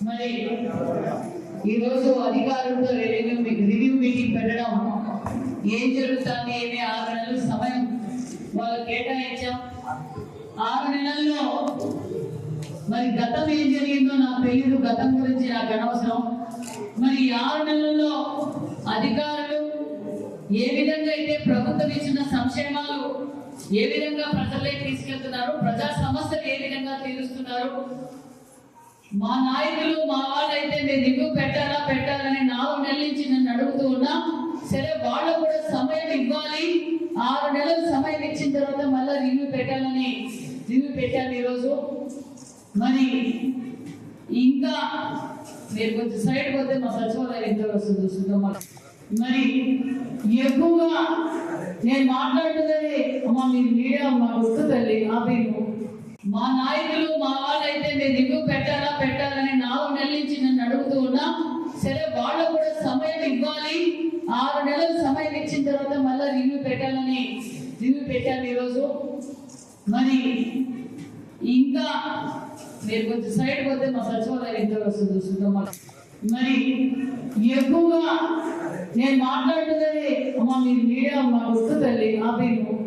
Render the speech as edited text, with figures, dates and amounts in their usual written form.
మరి ఈరోజు అధికారులతో రివ్యూ మీటింగ్ పెట్టడం, ఏం జరుగుతుంది ఏమి 6 నెలల సమయం వాళ్ళు కేటాయించాం. 6 నెలల్లో మరి గతం ఏం జరిగిందో నాకు తెలియదు, గతం గురించి నాకు అనవసరం. మరి 6 నెలల్లో అధికారులు ఏ విధంగా అయితే ప్రభుత్వం ఇచ్చిన సంక్షేమాలు ఏ విధంగా ప్రజల్లోకి తీసుకెళ్తున్నారు, ప్రజా సమస్యలు ఏ విధంగా తీరుస్తున్నారు. మా నాయకులు మా వాళ్ళైతే మీరు రివ్యూ పెట్టాలని 4 నెలల నుంచి నన్ను అడుగుతూ ఉన్నా. సరే, వాళ్ళు కూడా సమయం ఇవ్వాలి. 6 నెలలు సమయం ఇచ్చిన తర్వాత మళ్ళీ రివ్యూ పెట్టాను ఈరోజు. మరి ఇంకా మీరు కొంచెం సైడ్ పోతే మా సచివాలయం ఎంత వస్తుంది చూసుకుందాం. మరి ఎక్కువగా నేను మాట్లాడుతున్నది అమ్మా, మీరు మీడియా మా గుర్తు తల్లి ఆపేను. మా నాయకులు మా వాళ్ళైతే మీరు రివ్యూ పెట్టాలని 4 నెలల నుంచి నన్ను అడుగుతూ ఉన్నా. సరే, వాళ్ళు కూడా సమయం ఇవ్వాలి. 6 నెలలు సమయం ఇచ్చిన తర్వాత మళ్ళీ రివ్యూ పెట్టాను ఈరోజు. మరి ఇంకా మీరు కొంచెం సైడ్ పోతే మా సచివాలయం ఎంత వస్తుంది చూసుకుందాం. మరి ఎక్కువగా నేను మాట్లాడుతున్నది అమ్మా, మీరు మీడియా మా గుర్తు తల్లి ఆపేను.